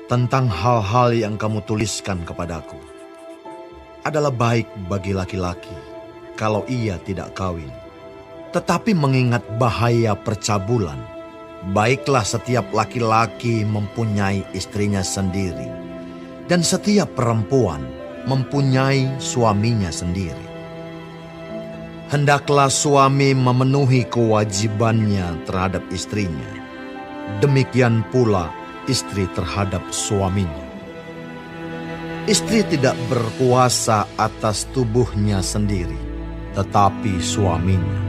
tentang hal-hal yang kamu tuliskan kepadaku adalah baik bagi laki-laki kalau ia tidak kawin. Tetapi mengingat bahaya percabulan, baiklah setiap laki-laki mempunyai istrinya sendiri, dan setiap perempuan mempunyai suaminya sendiri. Hendaklah suami memenuhi kewajibannya terhadap istrinya, demikian pula istri terhadap suaminya. Istri tidak berkuasa atas tubuhnya sendiri, tetapi suaminya.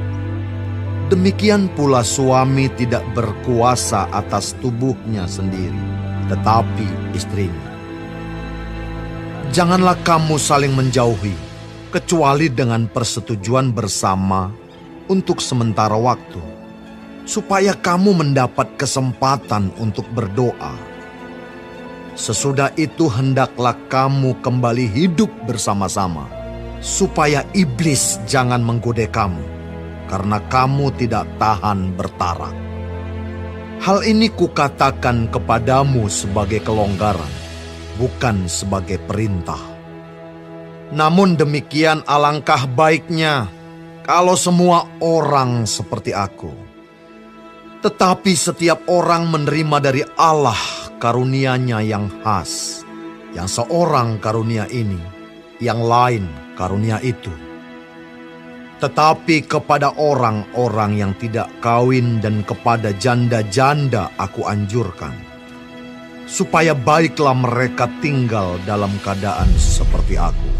Demikian pula suami tidak berkuasa atas tubuhnya sendiri, tetapi istrinya. Janganlah kamu saling menjauhi, kecuali dengan persetujuan bersama untuk sementara waktu, supaya kamu mendapat kesempatan untuk berdoa. Sesudah itu hendaklah kamu kembali hidup bersama-sama, supaya iblis jangan menggoda kamu, karena kamu tidak tahan bertarak. Hal ini kukatakan kepadamu sebagai kelonggaran, bukan sebagai perintah. Namun demikian alangkah baiknya kalau semua orang seperti aku. Tetapi setiap orang menerima dari Allah karunia-Nya yang khas. Yang seorang karunia ini, yang lain karunia itu. Tetapi kepada orang-orang yang tidak kawin dan kepada janda-janda aku anjurkan, supaya baiklah mereka tinggal dalam keadaan seperti aku.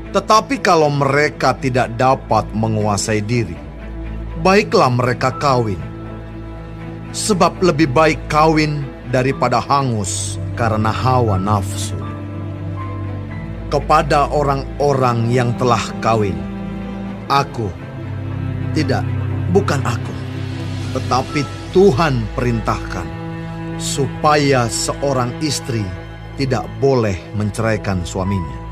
Tetapi kalau mereka tidak dapat menguasai diri, baiklah mereka kawin. Sebab lebih baik kawin daripada hangus karena hawa nafsu. Kepada orang-orang yang telah kawin, bukan aku, tetapi Tuhan perintahkan, supaya seorang istri tidak boleh menceraikan suaminya.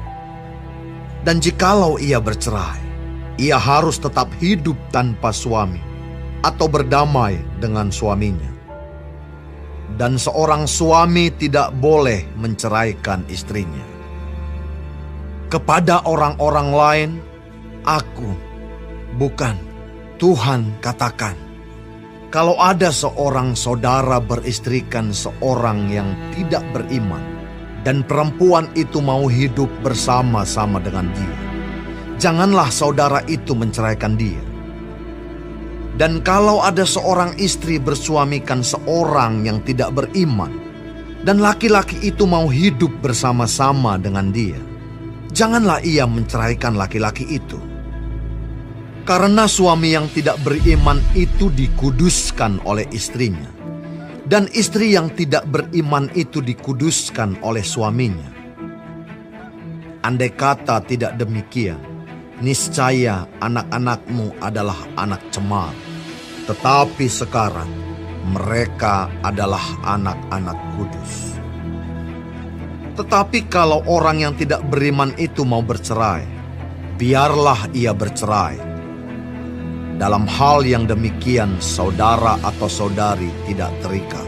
Dan jikalau ia bercerai, ia harus tetap hidup tanpa suami atau berdamai dengan suaminya. Dan seorang suami tidak boleh menceraikan istrinya. Kepada orang-orang lain, bukan Tuhan katakan, kalau ada seorang saudara beristrikan seorang yang tidak beriman, dan perempuan itu mau hidup bersama-sama dengan dia, janganlah saudara itu menceraikan dia. Dan kalau ada seorang istri bersuamikan seorang yang tidak beriman, dan laki-laki itu mau hidup bersama-sama dengan dia, janganlah ia menceraikan laki-laki itu. Karena suami yang tidak beriman itu dikuduskan oleh istrinya, dan istri yang tidak beriman itu dikuduskan oleh suaminya. Andai kata tidak demikian, niscaya anak-anakmu adalah anak cemar. Tetapi sekarang mereka adalah anak-anak kudus. Tetapi kalau orang yang tidak beriman itu mau bercerai, biarlah ia bercerai. Dalam hal yang demikian saudara atau saudari tidak terikat.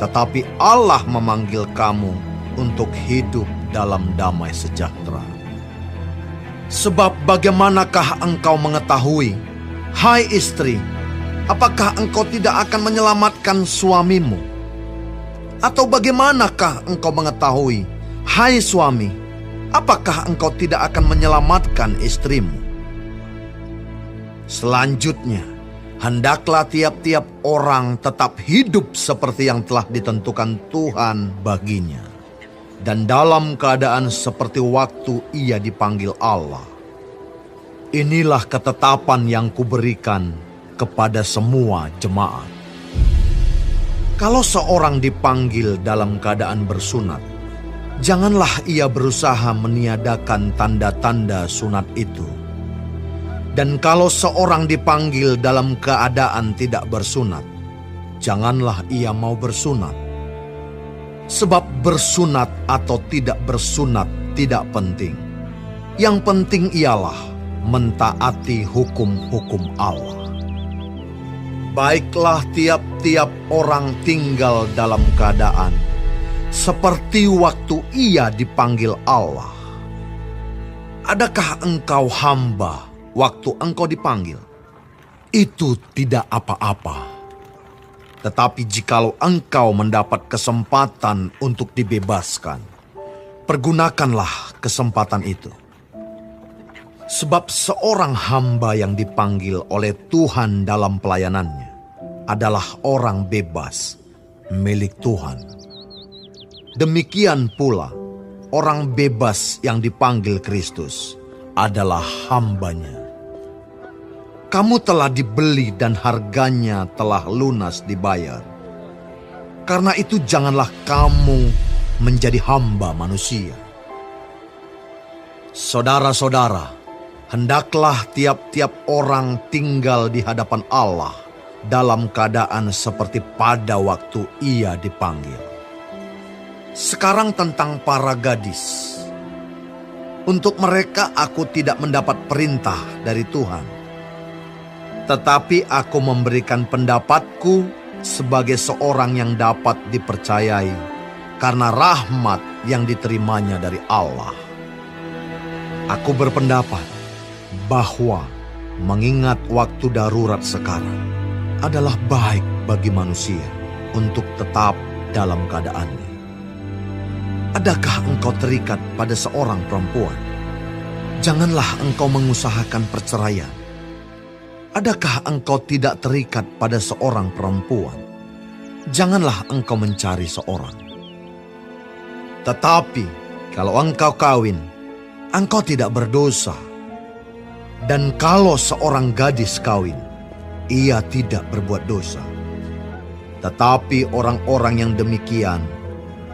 Tetapi Allah memanggil kamu untuk hidup dalam damai sejahtera. Sebab bagaimanakah engkau mengetahui, hai istri, apakah engkau tidak akan menyelamatkan suamimu? Atau bagaimanakah engkau mengetahui, hai suami, apakah engkau tidak akan menyelamatkan istrimu? Selanjutnya, hendaklah tiap-tiap orang tetap hidup seperti yang telah ditentukan Tuhan baginya, dan dalam keadaan seperti waktu ia dipanggil Allah. Inilah ketetapan yang kuberikan kepada semua jemaat. Kalau seorang dipanggil dalam keadaan bersunat, janganlah ia berusaha meniadakan tanda-tanda sunat itu. Dan kalau seorang dipanggil dalam keadaan tidak bersunat, janganlah ia mau bersunat. Sebab bersunat atau tidak bersunat tidak penting. Yang penting ialah mentaati hukum-hukum Allah. Baiklah tiap-tiap orang tinggal dalam keadaan seperti waktu ia dipanggil Allah. Adakah engkau hamba waktu engkau dipanggil? Itu tidak apa-apa. Tetapi jikalau engkau mendapat kesempatan untuk dibebaskan, pergunakanlah kesempatan itu. Sebab seorang hamba yang dipanggil oleh Tuhan dalam pelayanannya adalah orang bebas milik Tuhan. Demikian pula orang bebas yang dipanggil Kristus adalah hambanya. Kamu telah dibeli dan harganya telah lunas dibayar. Karena itu janganlah kamu menjadi hamba manusia. Saudara-saudara, hendaklah tiap-tiap orang tinggal di hadapan Allah dalam keadaan seperti pada waktu ia dipanggil. Sekarang tentang para gadis. Untuk mereka aku tidak mendapat perintah dari Tuhan. Tetapi aku memberikan pendapatku sebagai seorang yang dapat dipercayai karena rahmat yang diterimanya dari Allah. Aku berpendapat bahwa mengingat waktu darurat sekarang adalah baik bagi manusia untuk tetap dalam keadaannya. Adakah engkau terikat pada seorang perempuan? Janganlah engkau mengusahakan perceraian. Adakah engkau tidak terikat pada seorang perempuan? Janganlah engkau mencari seorang. Tetapi kalau engkau kawin, engkau tidak berdosa. Dan kalau seorang gadis kawin, ia tidak berbuat dosa. Tetapi orang-orang yang demikian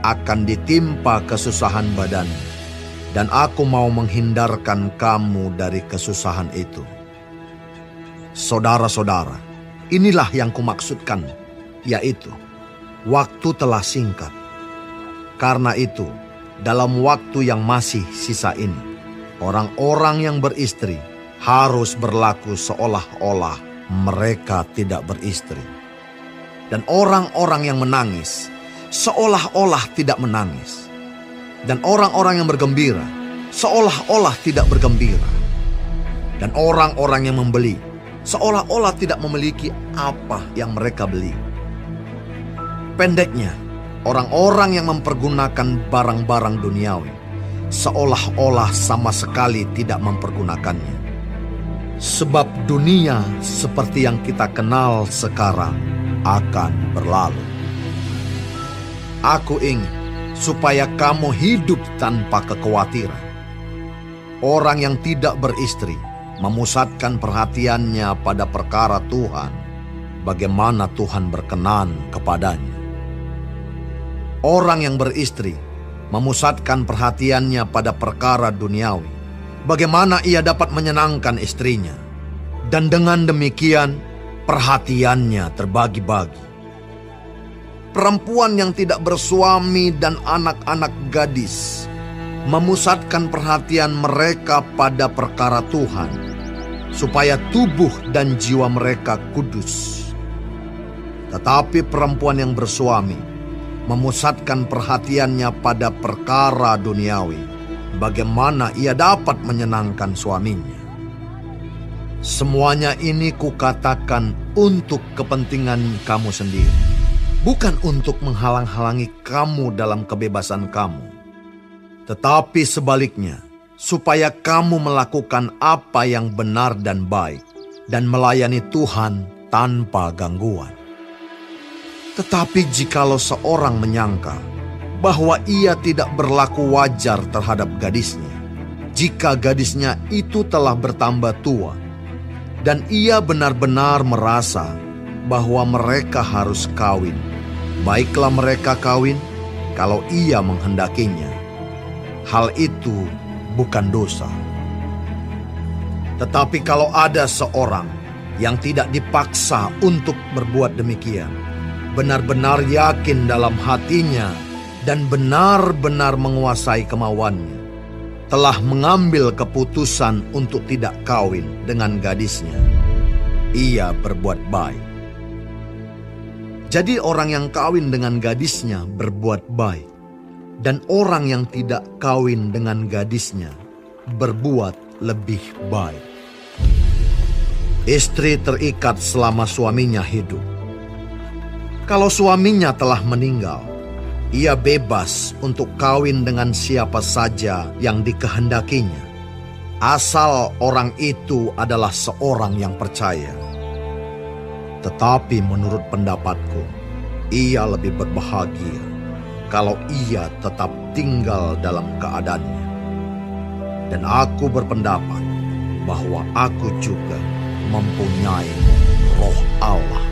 akan ditimpa kesusahan badan, dan aku mau menghindarkan kamu dari kesusahan itu. Saudara-saudara, inilah yang kumaksudkan, yaitu waktu telah singkat. Karena itu, dalam waktu yang masih sisa ini, orang-orang yang beristri harus berlaku seolah-olah mereka tidak beristri. Dan orang-orang yang menangis seolah-olah tidak menangis. Dan orang-orang yang bergembira seolah-olah tidak bergembira. Dan orang-orang yang membeli seolah-olah tidak memiliki apa yang mereka beli. Pendeknya, orang-orang yang mempergunakan barang-barang duniawi seolah-olah sama sekali tidak mempergunakannya. Sebab dunia seperti yang kita kenal sekarang akan berlalu. Aku ingin supaya kamu hidup tanpa kekhawatiran. Orang yang tidak beristri memusatkan perhatiannya pada perkara Tuhan, bagaimana Tuhan berkenan kepadanya. Orang yang beristri memusatkan perhatiannya pada perkara duniawi, bagaimana ia dapat menyenangkan istrinya. Dan dengan demikian perhatiannya terbagi-bagi. Perempuan yang tidak bersuami dan anak-anak gadis memusatkan perhatian mereka pada perkara Tuhan, supaya tubuh dan jiwa mereka kudus. Tetapi perempuan yang bersuami memusatkan perhatiannya pada perkara duniawi, bagaimana ia dapat menyenangkan suaminya. Semuanya ini kukatakan untuk kepentingan kamu sendiri, bukan untuk menghalang-halangi kamu dalam kebebasan kamu, tetapi sebaliknya, supaya kamu melakukan apa yang benar dan baik, dan melayani Tuhan tanpa gangguan. Tetapi jikalau seorang menyangka bahwa ia tidak berlaku wajar terhadap gadisnya, jika gadisnya itu telah bertambah tua, dan ia benar-benar merasa bahwa mereka harus kawin, baiklah mereka kawin kalau ia menghendakinya. Hal itu bukan dosa. Tetapi kalau ada seorang yang tidak dipaksa untuk berbuat demikian, benar-benar yakin dalam hatinya dan benar-benar menguasai kemauannya, telah mengambil keputusan untuk tidak kawin dengan gadisnya, ia berbuat baik. Jadi orang yang kawin dengan gadisnya berbuat baik, dan orang yang tidak kawin dengan gadisnya berbuat lebih baik. Istri terikat selama suaminya hidup. Kalau suaminya telah meninggal, ia bebas untuk kawin dengan siapa saja yang dikehendakinya, asal orang itu adalah seorang yang percaya. Tetapi menurut pendapatku, ia lebih berbahagia kalau ia tetap tinggal dalam keadaannya. Dan aku berpendapat bahwa aku juga mempunyai Roh Allah.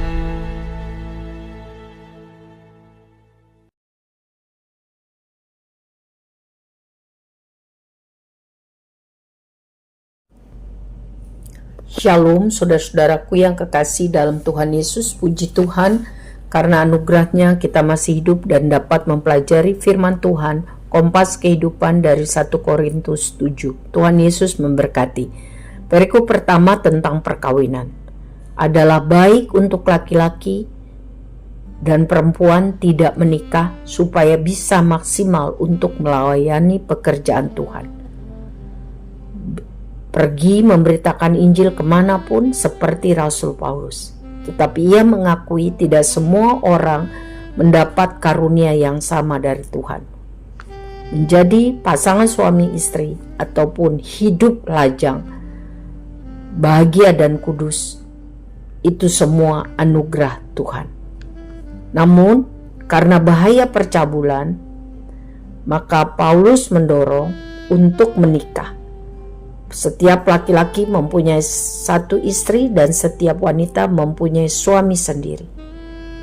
Shalom saudara-saudaraku yang kekasih dalam Tuhan Yesus. Puji Tuhan karena anugerahnya kita masih hidup dan dapat mempelajari firman Tuhan. Kompas kehidupan dari 1 Korintus 7. Tuhan Yesus memberkati. Perikop pertama tentang perkawinan. Adalah baik untuk laki-laki dan perempuan tidak menikah supaya bisa maksimal untuk melayani pekerjaan Tuhan. Pergi memberitakan Injil kemanapun seperti Rasul Paulus. Tetapi ia mengakui tidak semua orang mendapat karunia yang sama dari Tuhan. Menjadi pasangan suami istri ataupun hidup lajang, bahagia dan kudus, itu semua anugerah Tuhan. Namun karena bahaya percabulan, maka Paulus mendorong untuk menikah. Setiap laki-laki mempunyai satu istri dan setiap wanita mempunyai suami sendiri.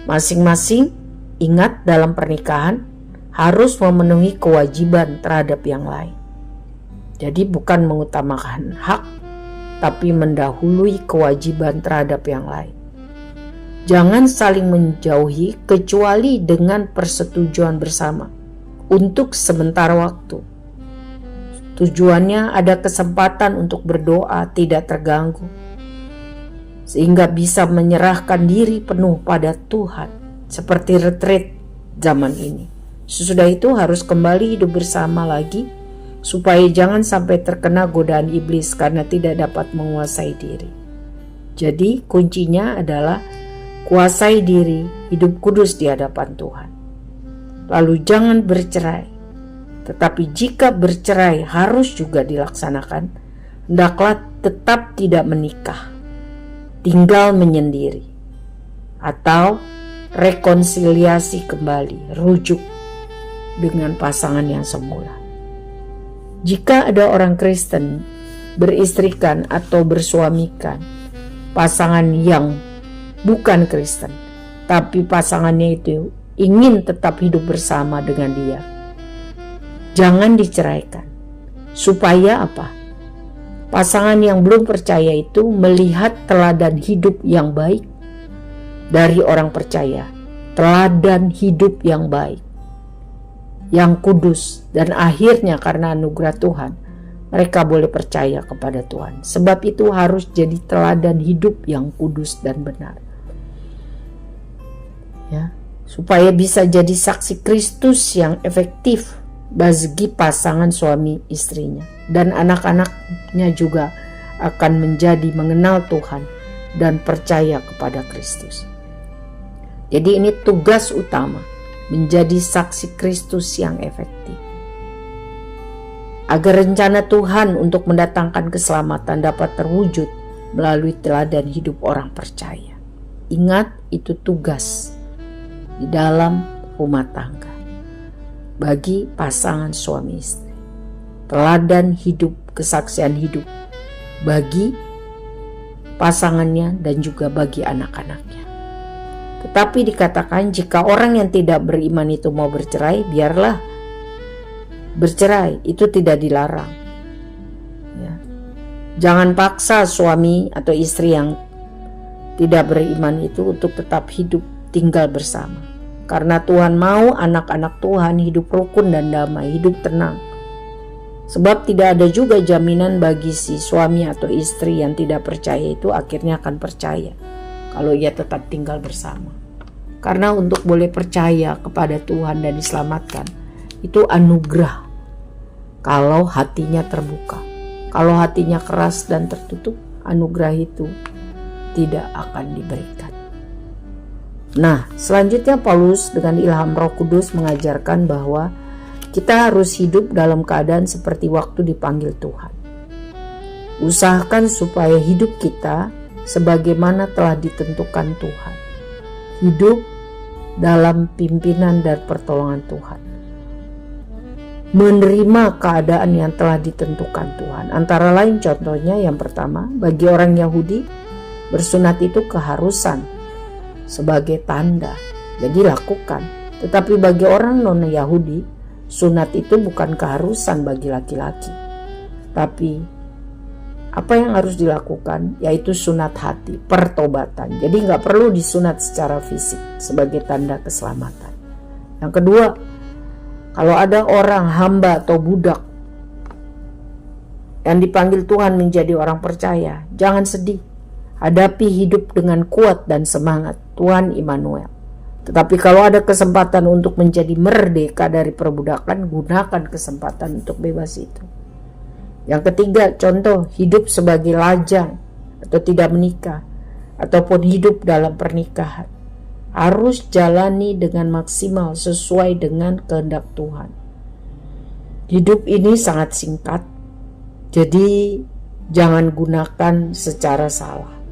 Masing-masing ingat dalam pernikahan harus memenuhi kewajiban terhadap yang lain. Jadi bukan mengutamakan hak, tapi mendahului kewajiban terhadap yang lain. Jangan saling menjauhi kecuali dengan persetujuan bersama untuk sementara waktu. Tujuannya ada kesempatan untuk berdoa tidak terganggu, sehingga bisa menyerahkan diri penuh pada Tuhan, seperti retreat zaman ini. Sesudah itu harus kembali hidup bersama lagi, supaya jangan sampai terkena godaan iblis karena tidak dapat menguasai diri. Jadi kuncinya adalah kuasai diri, hidup kudus di hadapan Tuhan. Lalu jangan bercerai. Tetapi jika bercerai harus juga dilaksanakan, hendaklah tetap tidak menikah, tinggal menyendiri, atau rekonsiliasi kembali, rujuk dengan pasangan yang semula. Jika ada orang Kristen beristrikan atau bersuamikan pasangan yang bukan Kristen, tapi pasangannya itu ingin tetap hidup bersama dengan dia, jangan diceraikan. Supaya apa? Pasangan yang belum percaya itu melihat teladan hidup yang baik dari orang percaya. Teladan hidup yang baik, yang kudus, dan akhirnya karena anugerah Tuhan mereka boleh percaya kepada Tuhan. Sebab itu harus jadi teladan hidup yang kudus dan benar, ya, supaya bisa jadi saksi Kristus yang efektif bagi pasangan suami istrinya, dan anak-anaknya juga akan menjadi mengenal Tuhan dan percaya kepada Kristus. Jadi ini tugas utama, menjadi saksi Kristus yang efektif, agar rencana Tuhan untuk mendatangkan keselamatan dapat terwujud melalui teladan hidup orang percaya. Ingat, itu tugas di dalam rumah tangga bagi pasangan suami istri. Teladan hidup, kesaksian hidup bagi pasangannya dan juga bagi anak-anaknya. Tetapi dikatakan jika orang yang tidak beriman itu mau bercerai, biarlah bercerai, itu tidak dilarang, ya. Jangan paksa suami atau istri yang tidak beriman itu untuk tetap hidup tinggal bersama. Karena Tuhan mau anak-anak Tuhan hidup rukun dan damai, hidup tenang. Sebab tidak ada juga jaminan bagi si suami atau istri yang tidak percaya itu akhirnya akan percaya kalau ia tetap tinggal bersama. Karena untuk boleh percaya kepada Tuhan dan diselamatkan, itu anugerah. Kalau hatinya terbuka. Kalau hatinya keras dan tertutup, anugerah itu tidak akan diberikan. Nah, selanjutnya Paulus dengan ilham Roh Kudus mengajarkan bahwa kita harus hidup dalam keadaan seperti waktu dipanggil Tuhan. Usahakan supaya hidup kita sebagaimana telah ditentukan Tuhan. Hidup dalam pimpinan dan pertolongan Tuhan. Menerima keadaan yang telah ditentukan Tuhan. Antara lain contohnya yang pertama, bagi orang Yahudi, bersunat itu keharusan sebagai tanda. Jadi lakukan. Tetapi bagi orang non-Yahudi, sunat itu bukan keharusan bagi laki-laki. Tapi apa yang harus dilakukan yaitu sunat hati, pertobatan. Jadi nggak perlu disunat secara fisik sebagai tanda keselamatan. Yang kedua, kalau ada orang hamba atau budak yang dipanggil Tuhan menjadi orang percaya, jangan sedih. Hadapi hidup dengan kuat dan semangat. Tuhan Immanuel. Tetapi kalau ada kesempatan untuk menjadi merdeka dari perbudakan, gunakan kesempatan untuk bebas itu. Yang ketiga, contoh hidup sebagai lajang atau tidak menikah, ataupun hidup dalam pernikahan. Harus jalani dengan maksimal sesuai dengan kehendak Tuhan. Hidup ini sangat singkat, jadi jangan gunakan secara salah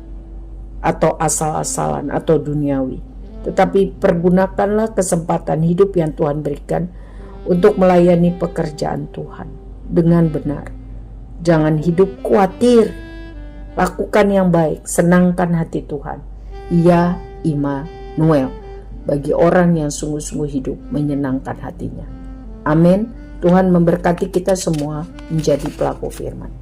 atau asal-asalan atau duniawi. Tetapi pergunakanlah kesempatan hidup yang Tuhan berikan untuk melayani pekerjaan Tuhan dengan benar. Jangan hidup khawatir, lakukan yang baik, senangkan hati Tuhan. Ia Immanuel, bagi orang yang sungguh-sungguh hidup menyenangkan hatinya. Amin. Tuhan memberkati kita semua menjadi pelaku firman.